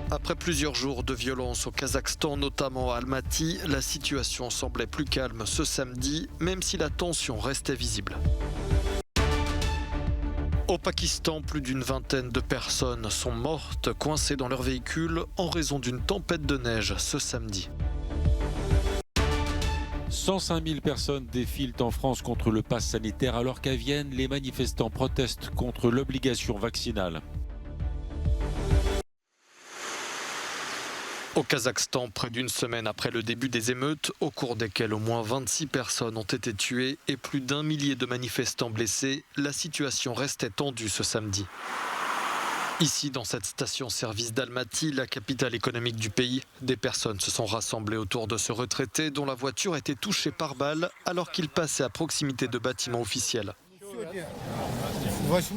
Après plusieurs jours de violence au Kazakhstan, notamment à Almaty, la situation semblait plus calme ce samedi, même si la tension restait visible. Au Pakistan, plus d'une vingtaine de personnes sont mortes coincées dans leur véhicule en raison d'une tempête de neige ce samedi. 105 000 personnes défilent en France contre le pass sanitaire alors qu'à Vienne, les manifestants protestent contre l'obligation vaccinale. Au Kazakhstan, près d'une semaine après le début des émeutes, au cours desquelles au moins 26 personnes ont été tuées et plus d'1 millier de manifestants blessés, la situation restait tendue ce samedi. Ici, dans cette station-service d'Almaty, la capitale économique du pays, des personnes se sont rassemblées autour de ce retraité dont la voiture était touchée par balle alors qu'il passait à proximité de bâtiments officiels.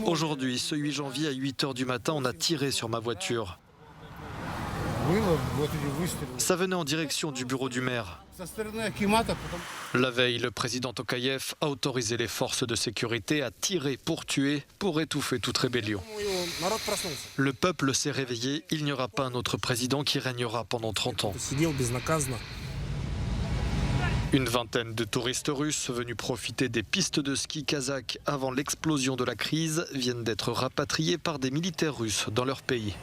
Aujourd'hui, ce 8 janvier à 8 h du matin, on a tiré sur ma voiture. Ça venait en direction du bureau du maire. La veille, le président Tokayev a autorisé les forces de sécurité à tirer pour tuer, pour étouffer toute rébellion. Le peuple s'est réveillé, il n'y aura pas un autre président qui régnera pendant 30 ans. Une vingtaine de touristes russes venus profiter des pistes de ski kazakhs avant l'explosion de la crise viennent d'être rapatriés par des militaires russes dans leur pays.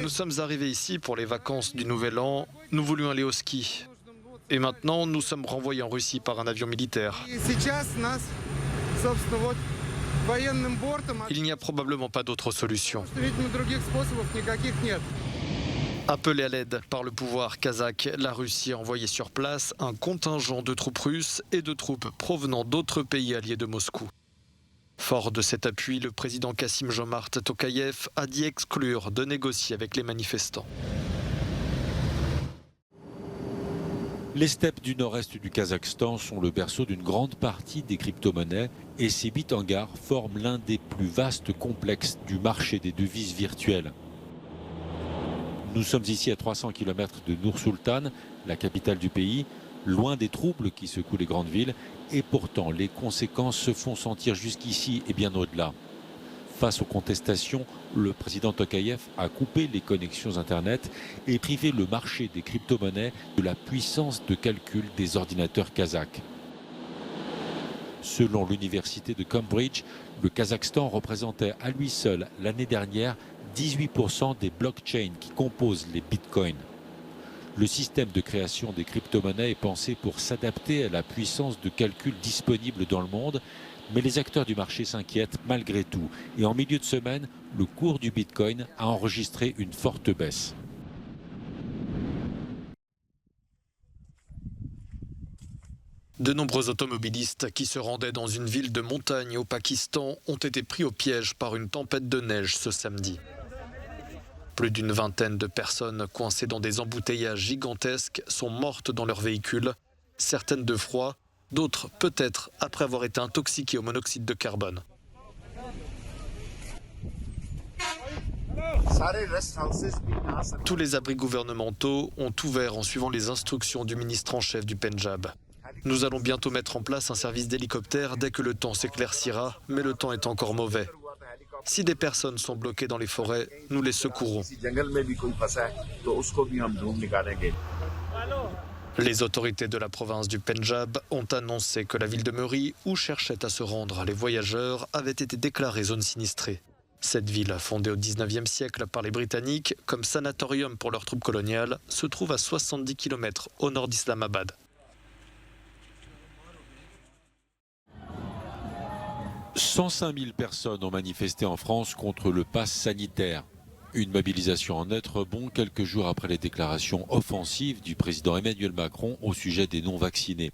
Nous sommes arrivés ici pour les vacances du Nouvel An. Nous voulions aller au ski. Et maintenant, nous sommes renvoyés en Russie par un avion militaire. Il n'y a probablement pas d'autre solution. Appelé à l'aide par le pouvoir kazakh, la Russie a envoyé sur place un contingent de troupes russes et de troupes provenant d'autres pays alliés de Moscou. Fort de cet appui, le président Kassim-Jomart Tokayev a dit exclure de négocier avec les manifestants. Les steppes du nord-est du Kazakhstan sont le berceau d'une grande partie des crypto-monnaies et ces bit-hangars forment l'un des plus vastes complexes du marché des devises virtuelles. Nous sommes ici à 300 km de Nour-Sultan, la capitale du pays, loin des troubles qui secouent les grandes villes, et pourtant les conséquences se font sentir jusqu'ici et bien au-delà. Face aux contestations, le président Tokayev a coupé les connexions Internet et privé le marché des crypto-monnaies de la puissance de calcul des ordinateurs kazakhs. Selon l'université de Cambridge, le Kazakhstan représentait à lui seul l'année dernière 18% des blockchains qui composent les bitcoins. Le système de création des crypto-monnaies est pensé pour s'adapter à la puissance de calcul disponible dans le monde, mais les acteurs du marché s'inquiètent malgré tout. Et en milieu de semaine, le cours du bitcoin a enregistré une forte baisse. De nombreux automobilistes qui se rendaient dans une ville de montagne au Pakistan ont été pris au piège par une tempête de neige ce samedi. Plus d'une vingtaine de personnes coincées dans des embouteillages gigantesques sont mortes dans leur véhicule, certaines de froid, d'autres peut-être après avoir été intoxiquées au monoxyde de carbone. Tous les abris gouvernementaux ont ouvert en suivant les instructions du ministre en chef du Pendjab. Nous allons bientôt mettre en place un service d'hélicoptère dès que le temps s'éclaircira, mais le temps est encore mauvais. Si des personnes sont bloquées dans les forêts, nous les secourrons. Les autorités de la province du Pendjab ont annoncé que la ville de Murree, où cherchaient à se rendre les voyageurs, avait été déclarée zone sinistrée. Cette ville, fondée au 19e siècle par les Britanniques comme sanatorium pour leurs troupes coloniales, se trouve à 70 km au nord d'Islamabad. « 105 000 personnes ont manifesté en France contre le pass sanitaire. Une mobilisation en net rebond quelques jours après les déclarations offensives du président Emmanuel Macron au sujet des non-vaccinés.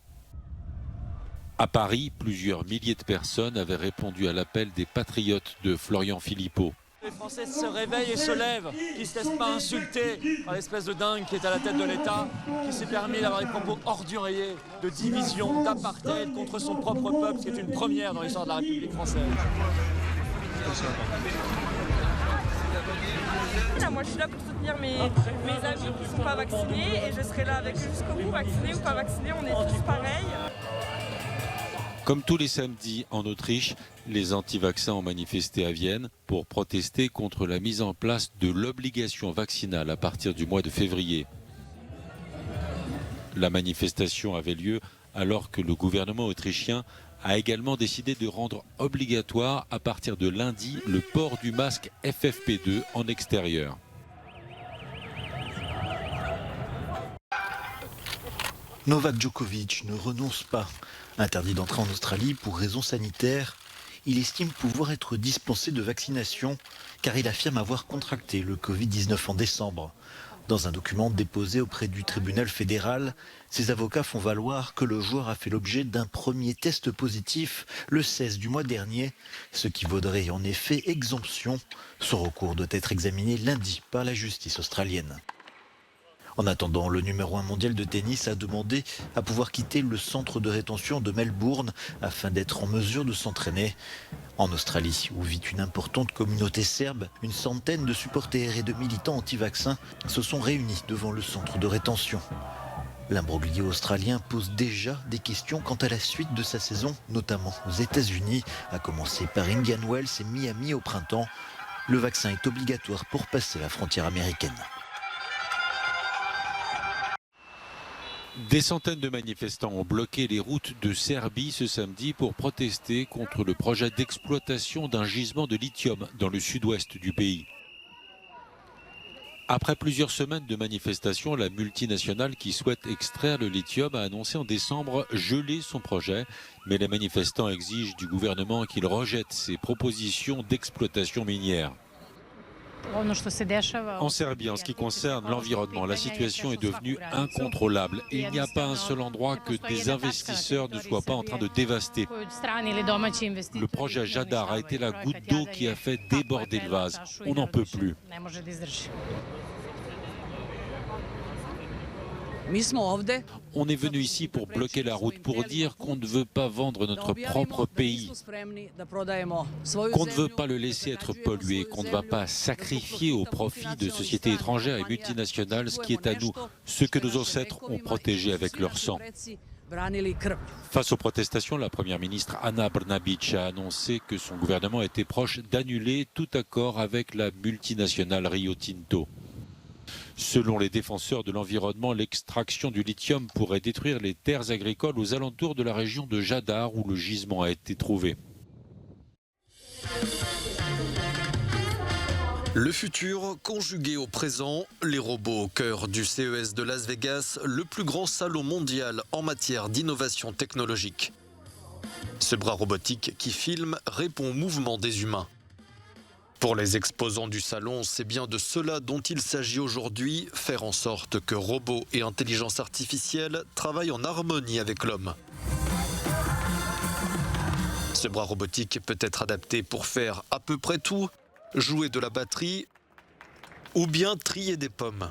À Paris, plusieurs milliers de personnes avaient répondu à l'appel des patriotes de Florian Philippot. Les Français se réveillent et se lèvent, qui ne se laissent pas insulter par l'espèce de dingue qui est à la tête de l'État, qui s'est permis d'avoir des propos orduriers, de division, d'apartheid contre son propre peuple, ce qui est une première dans l'histoire de la République française. Moi je suis là pour soutenir mes amis qui ne sont pas vaccinés et je serai là avec eux jusqu'au bout, vaccinés ou pas vaccinés, on est tous pareils. Comme tous les samedis en Autriche, les anti-vaccins ont manifesté à Vienne pour protester contre la mise en place de l'obligation vaccinale à partir du mois de février. La manifestation avait lieu alors que le gouvernement autrichien a également décidé de rendre obligatoire à partir de lundi le port du masque FFP2 en extérieur. Novak Djokovic ne renonce pas. Interdit d'entrer en Australie pour raisons sanitaires, il estime pouvoir être dispensé de vaccination car il affirme avoir contracté le Covid-19 en décembre. Dans un document déposé auprès du tribunal fédéral, ses avocats font valoir que le joueur a fait l'objet d'un premier test positif le 16 du mois dernier, ce qui vaudrait en effet exemption. Son recours doit être examiné lundi par la justice australienne. En attendant, le numéro 1 mondial de tennis a demandé à pouvoir quitter le centre de rétention de Melbourne afin d'être en mesure de s'entraîner. En Australie, où vit une importante communauté serbe, une centaine de supporters et de militants anti-vaccins se sont réunis devant le centre de rétention. L'imbroglio australien pose déjà des questions quant à la suite de sa saison, notamment aux États-Unis, à commencer par Indian Wells et Miami au printemps. Le vaccin est obligatoire pour passer la frontière américaine. Des centaines de manifestants ont bloqué les routes de Serbie ce samedi pour protester contre le projet d'exploitation d'un gisement de lithium dans le sud-ouest du pays. Après plusieurs semaines de manifestations, la multinationale qui souhaite extraire le lithium a annoncé en décembre geler son projet, mais les manifestants exigent du gouvernement qu'il rejette ses propositions d'exploitation minière. En Serbie, en ce qui concerne l'environnement, la situation est devenue incontrôlable. Il n'y a pas un seul endroit que des investisseurs ne soient pas en train de dévaster. Le projet Jadar a été la goutte d'eau qui a fait déborder le vase. On n'en peut plus. On est venu ici pour bloquer la route, pour dire qu'on ne veut pas vendre notre propre pays, qu'on ne veut pas le laisser être pollué, qu'on ne va pas sacrifier au profit de sociétés étrangères et multinationales ce qui est à nous, ce que nos ancêtres ont protégé avec leur sang. Face aux protestations, la première ministre Ana Brnabić a annoncé que son gouvernement était proche d'annuler tout accord avec la multinationale Rio Tinto. Selon les défenseurs de l'environnement, l'extraction du lithium pourrait détruire les terres agricoles aux alentours de la région de Jadar où le gisement a été trouvé. Le futur conjugué au présent, les robots au cœur du CES de Las Vegas, le plus grand salon mondial en matière d'innovation technologique. Ce bras robotique qui filme répond au mouvement des humains. Pour les exposants du salon, c'est bien de cela dont il s'agit aujourd'hui, faire en sorte que robots et intelligence artificielle travaillent en harmonie avec l'homme. Ce bras robotique peut être adapté pour faire à peu près tout, jouer de la batterie ou bien trier des pommes.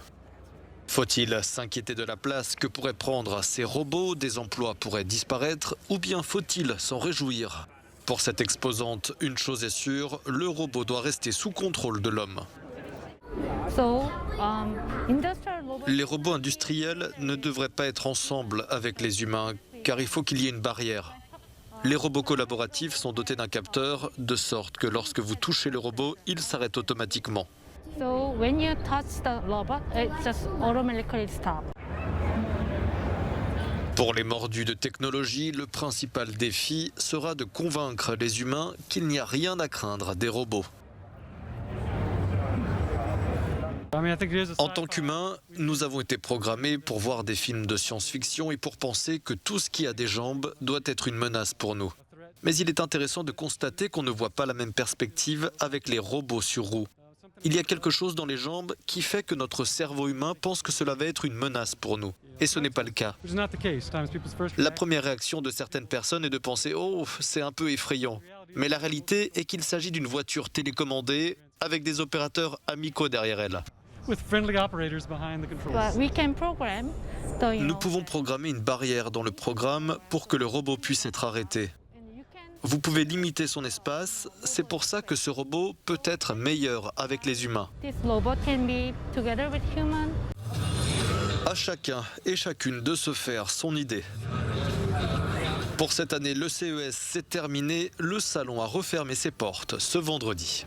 Faut-il s'inquiéter de la place que pourraient prendre ces robots, des emplois pourraient disparaître ou bien faut-il s'en réjouir ? Pour cette exposante, une chose est sûre, le robot doit rester sous contrôle de l'homme. Les robots industriels ne devraient pas être ensemble avec les humains, car il faut qu'il y ait une barrière. Les robots collaboratifs sont dotés d'un capteur, de sorte que lorsque vous touchez le robot, il s'arrête automatiquement. Pour les mordus de technologie, le principal défi sera de convaincre les humains qu'il n'y a rien à craindre des robots. En tant qu'humains, nous avons été programmés pour voir des films de science-fiction et pour penser que tout ce qui a des jambes doit être une menace pour nous. Mais il est intéressant de constater qu'on ne voit pas la même perspective avec les robots sur roues. Il y a quelque chose dans les jambes qui fait que notre cerveau humain pense que cela va être une menace pour nous. Et ce n'est pas le cas. La première réaction de certaines personnes est de penser « Oh, c'est un peu effrayant ». Mais la réalité est qu'il s'agit d'une voiture télécommandée avec des opérateurs amicaux derrière elle. Nous pouvons programmer une barrière dans le programme pour que le robot puisse être arrêté. Vous pouvez limiter son espace, c'est pour ça que ce robot peut être meilleur avec les humains. À chacun et chacune de se faire son idée. Pour cette année, le CES s'est terminé. Le salon a refermé ses portes ce vendredi.